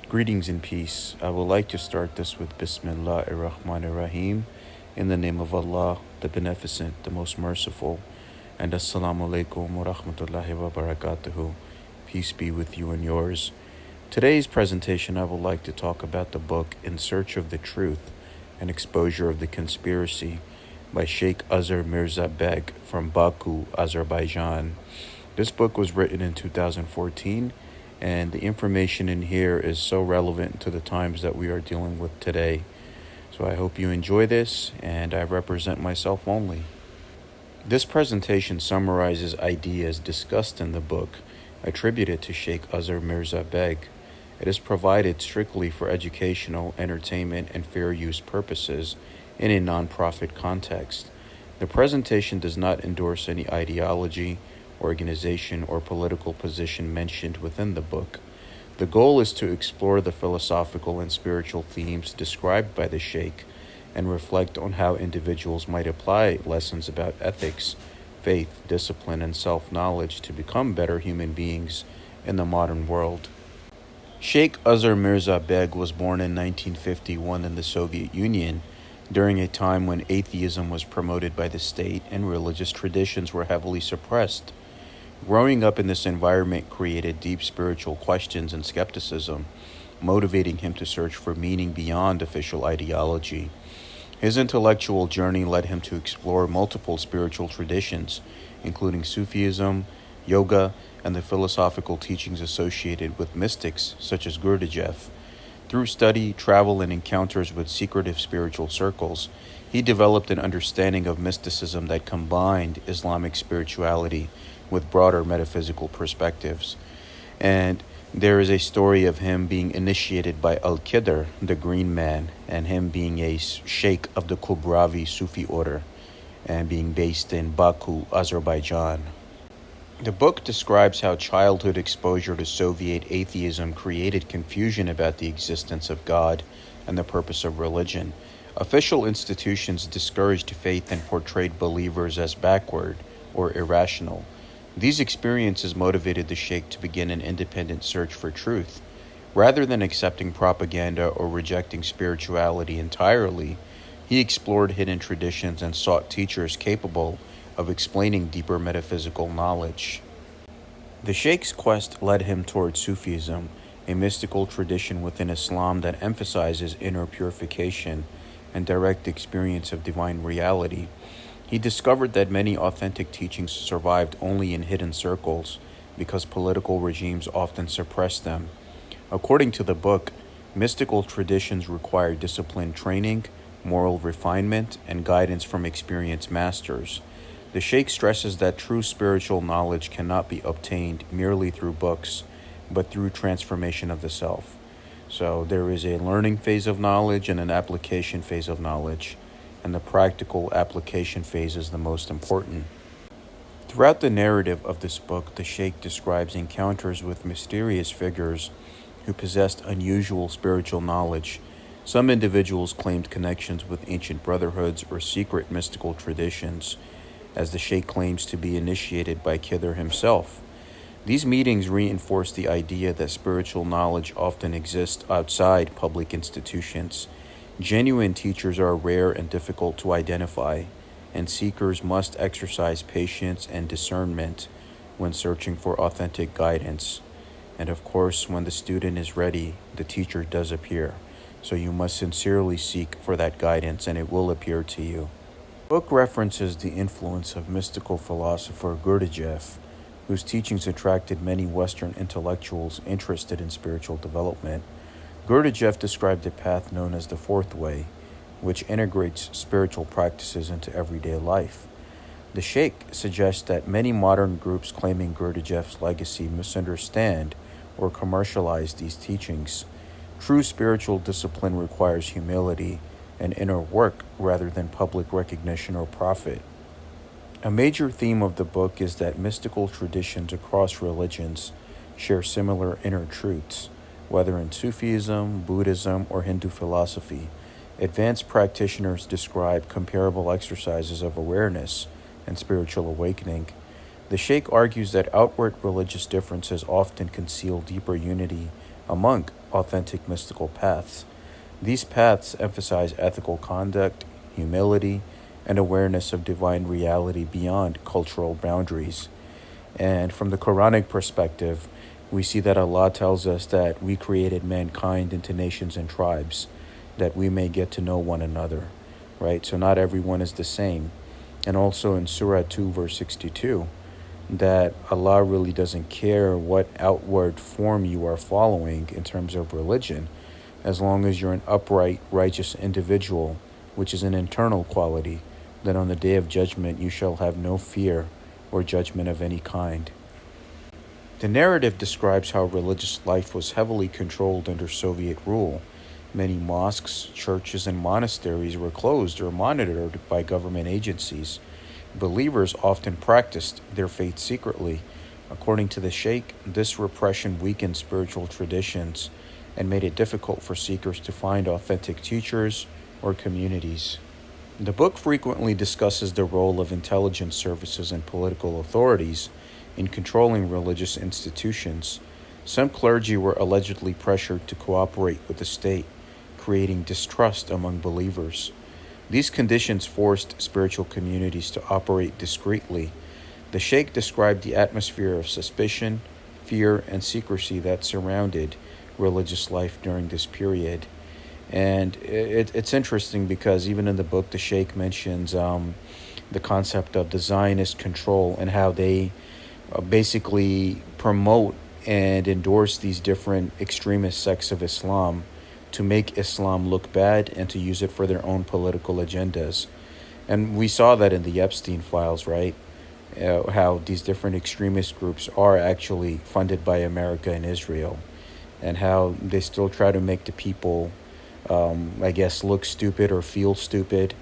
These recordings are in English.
Greetings and peace. I would like to start this with Bismillah ar-Rahman ar-Rahim, in the name of Allah, the Beneficent, the Most Merciful, and Assalamu alaikum wa rahmatullahi wa barakatuhu. Peace be with you and yours. Today's presentation I would like to talk about the book In Search of the Truth, An Exposure of the Conspiracy by Shaykh Azar Mirza-Beg from Baku, Azerbaijan. This book was written in 2014, and the information in here is so relevant to the times that we are dealing with today. So I hope you enjoy this, and I represent myself only. This presentation summarizes ideas discussed in the book attributed to Shaykh Azar Mirza-Beg. It is provided strictly for educational, entertainment, and fair use purposes in a non-profit context. The presentation does not endorse any ideology, organization, or political position mentioned within the book. The goal is to explore the philosophical and spiritual themes described by the Shaykh and reflect on how individuals might apply lessons about ethics, faith, discipline, and self-knowledge to become better human beings in the modern world. Shaykh Azar Mirza-Beg was born in 1951 in the Soviet Union, during a time when atheism was promoted by the state and religious traditions were heavily suppressed. Growing up in this environment created deep spiritual questions and skepticism, motivating him to search for meaning beyond official ideology. His intellectual journey led him to explore multiple spiritual traditions, including Sufism, yoga, and the philosophical teachings associated with mystics such as Gurdjieff. Through study, travel, and encounters with secretive spiritual circles, he developed an understanding of mysticism that combined Islamic spirituality with broader metaphysical perspectives. And there is a story of him being initiated by Al-Khidr, the Green Man, and him being a sheikh of the Kubravi Sufi order and being based in Baku, Azerbaijan. The book describes how childhood exposure to Soviet atheism created confusion about the existence of God and the purpose of religion. Official institutions discouraged faith and portrayed believers as backward or irrational. These experiences motivated the Sheikh to begin an independent search for truth. Rather than accepting propaganda or rejecting spirituality entirely, he explored hidden traditions and sought teachers capable of explaining deeper metaphysical knowledge. The Sheikh's quest led him towards Sufism, a mystical tradition within Islam that emphasizes inner purification and direct experience of divine reality. He discovered that many authentic teachings survived only in hidden circles because political regimes often suppressed them. According to the book, mystical traditions require disciplined training, moral refinement, and guidance from experienced masters. The Sheikh stresses that true spiritual knowledge cannot be obtained merely through books, but through transformation of the self. So there is a learning phase of knowledge and an application phase of knowledge, and the practical application phase is the most important. Throughout the narrative of this book, the Sheikh describes encounters with mysterious figures who possessed unusual spiritual knowledge. Some individuals claimed connections with ancient brotherhoods or secret mystical traditions, as the Sheikh claims to be initiated by Khidr himself. These meetings reinforce the idea that spiritual knowledge often exists outside public institutions. Genuine teachers are rare and difficult to identify, and seekers must exercise patience and discernment when searching for authentic guidance. And of course, when the student is ready, the teacher does appear. So you must sincerely seek for that guidance, and it will appear to you. The book references the influence of mystical philosopher Gurdjieff, whose teachings attracted many Western intellectuals interested in spiritual development. Gurdjieff described a path known as the Fourth Way, which integrates spiritual practices into everyday life. The Sheikh suggests that many modern groups claiming Gurdjieff's legacy misunderstand or commercialize these teachings. True spiritual discipline requires humility and inner work rather than public recognition or profit. A major theme of the book is that mystical traditions across religions share similar inner truths, whether in Sufism, Buddhism, or Hindu philosophy. Advanced practitioners describe comparable exercises of awareness and spiritual awakening. The Shaykh argues that outward religious differences often conceal deeper unity among authentic mystical paths. These paths emphasize ethical conduct, humility, and awareness of divine reality beyond cultural boundaries. And from the Quranic perspective, we see that Allah tells us that we created mankind into nations and tribes, that we may get to know one another, right? So not everyone is the same. And also in Surah 2, verse 62, that Allah really doesn't care what outward form you are following in terms of religion, as long as you're an upright, righteous individual, which is an internal quality, then on the day of judgment you shall have no fear or judgment of any kind. The narrative describes how religious life was heavily controlled under Soviet rule. Many mosques, churches, and monasteries were closed or monitored by government agencies. Believers often practiced their faith secretly. According to the Shaykh, this repression weakened spiritual traditions and made it difficult for seekers to find authentic teachers or communities. The book frequently discusses the role of intelligence services and political authorities in controlling religious institutions. Some clergy were allegedly pressured to cooperate with the state, creating distrust among believers. These conditions forced spiritual communities to operate discreetly. The Shaykh described the atmosphere of suspicion, fear, and secrecy that surrounded religious life during this period. And it's interesting because even in the book, the Shaykh mentions the concept of the Zionist control and how they basically promote and endorse these different extremist sects of Islam to make Islam look bad and to use it for their own political agendas. And we saw that in the Epstein files, right? How these different extremist groups are actually funded by America and Israel, and how they still try to make the people, look stupid or feel stupid,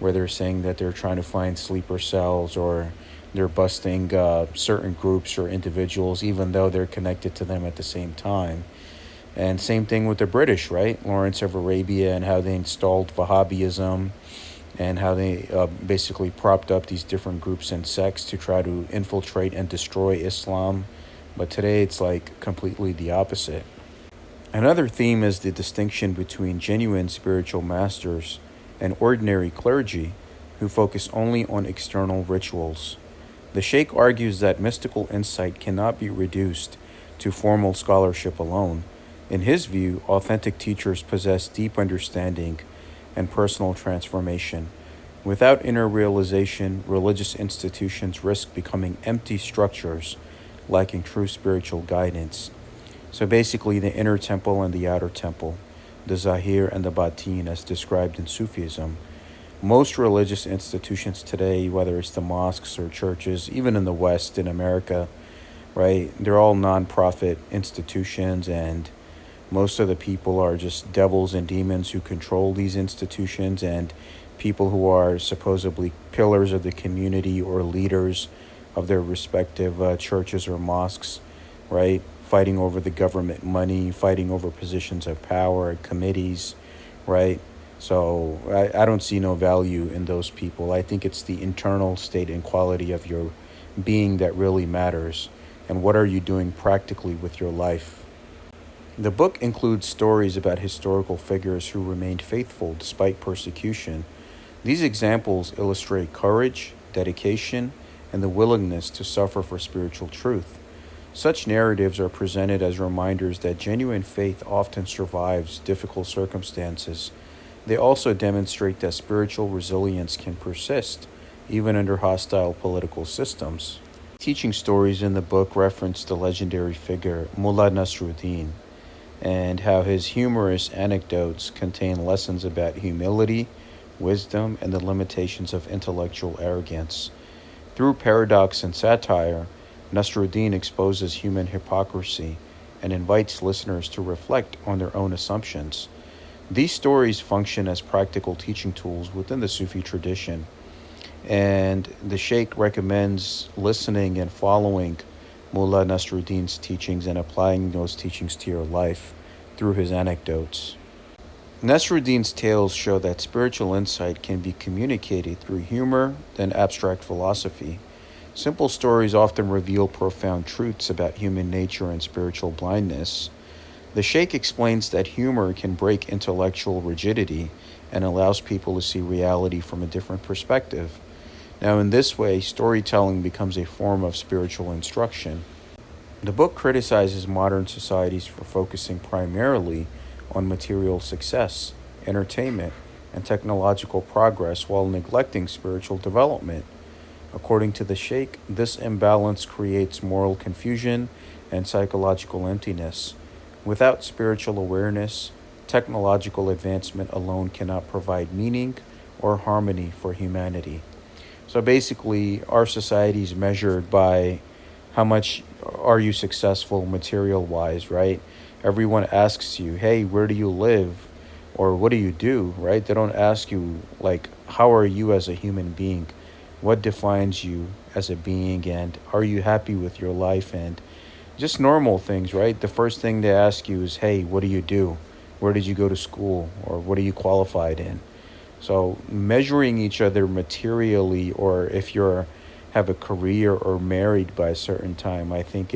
where they're saying that they're trying to find sleeper cells or they're busting certain groups or individuals, even though they're connected to them at the same time. And same thing with the British, right? Lawrence of Arabia, and how they installed Wahhabism and how they basically propped up these different groups and sects to try to infiltrate and destroy Islam. But today it's like completely the opposite. Another theme is the distinction between genuine spiritual masters and ordinary clergy who focus only on external rituals. The Shaykh argues that mystical insight cannot be reduced to formal scholarship alone. In his view, authentic teachers possess deep understanding and personal transformation. Without inner realization, religious institutions risk becoming empty structures, lacking true spiritual guidance. So basically, the inner temple and the outer temple, the Zahir and the Batin, as described in Sufism. Most religious institutions today, whether it's the mosques or churches, even in the West, in America, right, they're all non-profit institutions, and most of the people are just devils and demons who control these institutions, and people who are supposedly pillars of the community or leaders of their respective churches or mosques, right, fighting over the government money, fighting over positions of power, committees, right? So I don't see no value in those people. I think it's the internal state and quality of your being that really matters. And what are you doing practically with your life? The book includes stories about historical figures who remained faithful despite persecution. These examples illustrate courage, dedication, and the willingness to suffer for spiritual truth. Such narratives are presented as reminders that genuine faith often survives difficult circumstances. They also demonstrate that spiritual resilience can persist, even under hostile political systems. Teaching stories in the book reference the legendary figure Mullah Nasruddin, and how his humorous anecdotes contain lessons about humility, wisdom, and the limitations of intellectual arrogance. Through paradox and satire, Nasruddin exposes human hypocrisy and invites listeners to reflect on their own assumptions. These stories function as practical teaching tools within the Sufi tradition, and the Shaykh recommends listening and following Mullah Nasruddin's teachings and applying those teachings to your life through his anecdotes. Nasruddin's tales show that spiritual insight can be communicated through humor and abstract philosophy. Simple stories often reveal profound truths about human nature and spiritual blindness. The Shaykh explains that humor can break intellectual rigidity and allows people to see reality from a different perspective. Now, in this way, storytelling becomes a form of spiritual instruction. The book criticizes modern societies for focusing primarily on material success, entertainment, and technological progress while neglecting spiritual development. According to the Sheikh, this imbalance creates moral confusion and psychological emptiness. Without spiritual awareness, technological advancement alone cannot provide meaning or harmony for humanity. So basically, our society is measured by how much are you successful material wise, right? Everyone asks you, hey, where do you live? Or what do you do, right? They don't ask you, like, how are you as a human being? What defines you as a being? And are you happy with your life? And just normal things, right? The first thing they ask you is, hey, what do you do? Where did you go to school? Or what are you qualified in? So measuring each other materially, or if you're have a career or married by a certain time, I think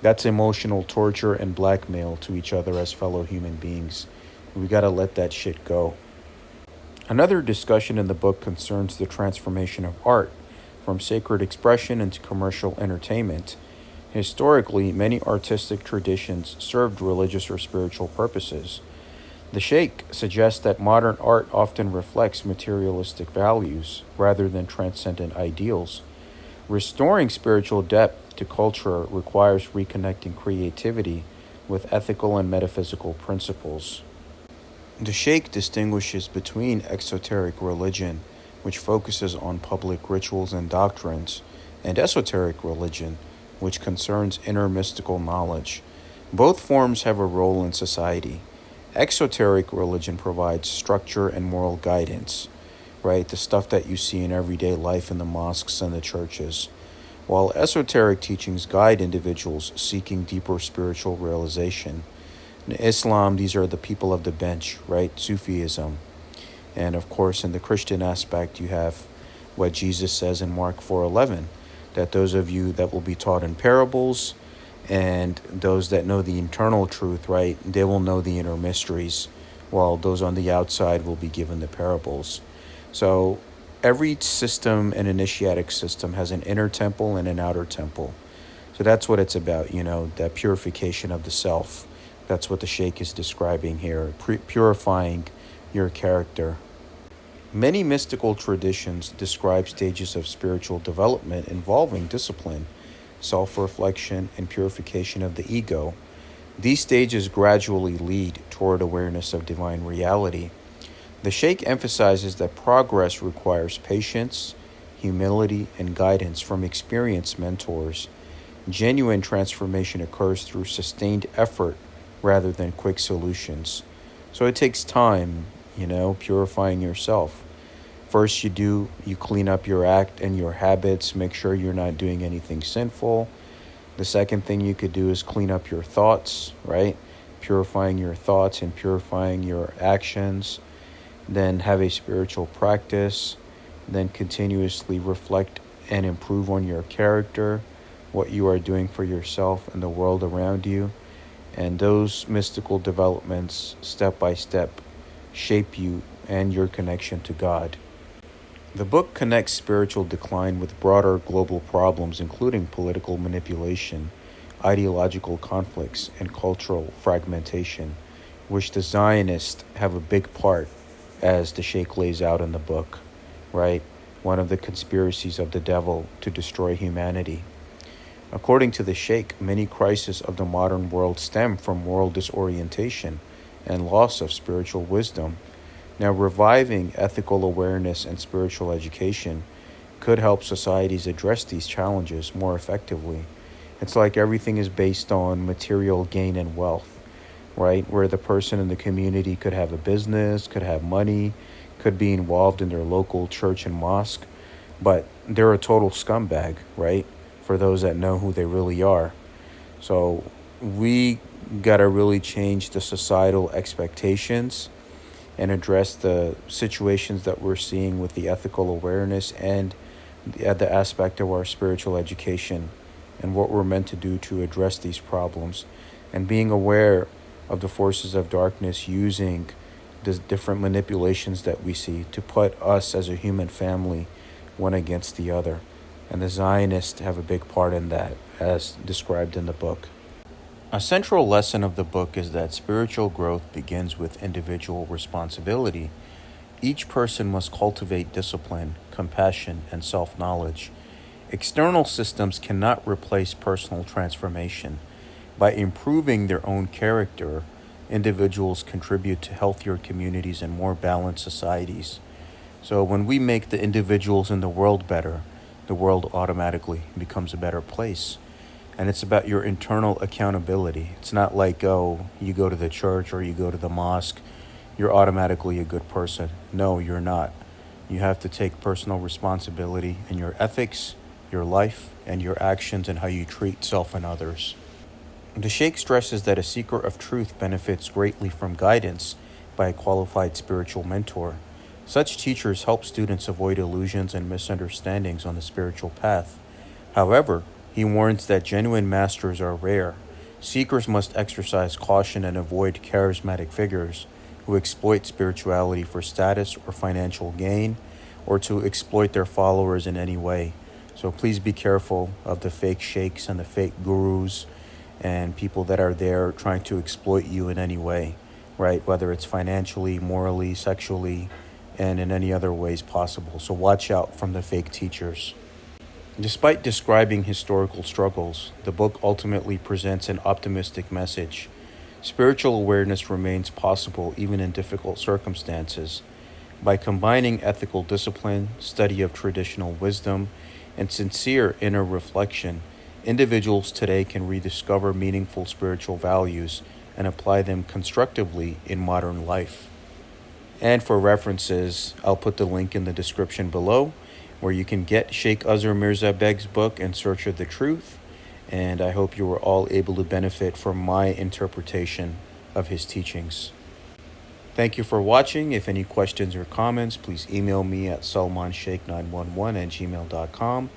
that's emotional torture and blackmail to each other as fellow human beings. We got to let that shit go. Another discussion in the book concerns the transformation of art from sacred expression into commercial entertainment. Historically, many artistic traditions served religious or spiritual purposes. The Sheikh suggests that modern art often reflects materialistic values rather than transcendent ideals. Restoring spiritual depth to culture requires reconnecting creativity with ethical and metaphysical principles. The Sheikh distinguishes between exoteric religion, which focuses on public rituals and doctrines, and esoteric religion, which concerns inner mystical knowledge. Both forms have a role in society. Exoteric religion provides structure and moral guidance, right? The stuff that you see in everyday life in the mosques and the churches. While esoteric teachings guide individuals seeking deeper spiritual realization. In Islam, these are the people of the bench, right? Sufism. And of course, in the Christian aspect, you have what Jesus says in Mark 4:11, that those of you that will be taught in parables, and those that know the internal truth, right, they will know the inner mysteries, while those on the outside will be given the parables. So every system and initiatic system has an inner temple and an outer temple. So that's what it's about, that purification of the self. That's what the Sheikh is describing here, purifying your character. Many mystical traditions describe stages of spiritual development involving discipline, self-reflection, and purification of the ego. These stages gradually lead toward awareness of divine reality. The Sheikh emphasizes that progress requires patience, humility, and guidance from experienced mentors. Genuine transformation occurs through sustained effort rather than quick solutions. So it takes time, purifying yourself. First you clean up your act and your habits, make sure you're not doing anything sinful. The second thing you could do is clean up your thoughts, right? Purifying your thoughts and purifying your actions. Then have a spiritual practice. Then continuously reflect and improve on your character, what you are doing for yourself and the world around you. And those mystical developments, step by step, shape you and your connection to God. The book connects spiritual decline with broader global problems, including political manipulation, ideological conflicts, and cultural fragmentation, which the Zionists have a big part, as the Sheikh lays out in the book, right? One of the conspiracies of the devil to destroy humanity. According to the Sheikh, many crises of the modern world stem from moral disorientation and loss of spiritual wisdom. Now, reviving ethical awareness and spiritual education could help societies address these challenges more effectively. It's like everything is based on material gain and wealth, right? Where the person in the community could have a business, could have money, could be involved in their local church and mosque, but they're a total scumbag, right? For those that know who they really are. So we got to really change the societal expectations and address the situations that we're seeing with the ethical awareness and the aspect of our spiritual education and what we're meant to do to address these problems. And being aware of the forces of darkness using the different manipulations that we see to put us as a human family one against the other. And the Zionists have a big part in that, as described in the book. A central lesson of the book is that spiritual growth begins with individual responsibility. Each person must cultivate discipline, compassion, and self-knowledge. External systems cannot replace personal transformation. By improving their own character, individuals contribute to healthier communities and more balanced societies. So when we make the individuals in the world better, the world automatically becomes a better place. And it's about your internal accountability. It's not like, oh, you go to the church or you go to the mosque, you're automatically a good person. No, you're not. You have to take personal responsibility in your ethics, your life, and your actions and how you treat self and others. The Shaykh stresses that a seeker of truth benefits greatly from guidance by a qualified spiritual mentor. Such teachers help students avoid illusions and misunderstandings on the spiritual path. However, he warns that genuine masters are rare. Seekers must exercise caution and avoid charismatic figures who exploit spirituality for status or financial gain, or to exploit their followers in any way. So please be careful of the fake sheikhs and the fake gurus and people that are there trying to exploit you in any way, right? Whether it's financially, morally, sexually, and in any other ways possible. So watch out from the fake teachers. Despite describing historical struggles, the book ultimately presents an optimistic message. Spiritual awareness remains possible even in difficult circumstances. By combining ethical discipline, study of traditional wisdom, and sincere inner reflection, individuals today can rediscover meaningful spiritual values and apply them constructively in modern life. And for references, I'll put the link in the description below, where you can get Shaykh Azar Mirza-Beg's book, In Search of the Truth, and I hope you were all able to benefit from my interpretation of his teachings. Thank you for watching. If any questions or comments, please email me at salmanshaykh911@gmail.com.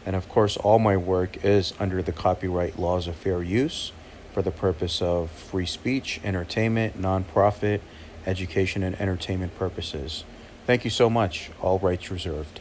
And of course, all my work is under the copyright laws of fair use for the purpose of free speech, entertainment, nonprofit, education, and entertainment purposes. Thank you so much. All rights reserved.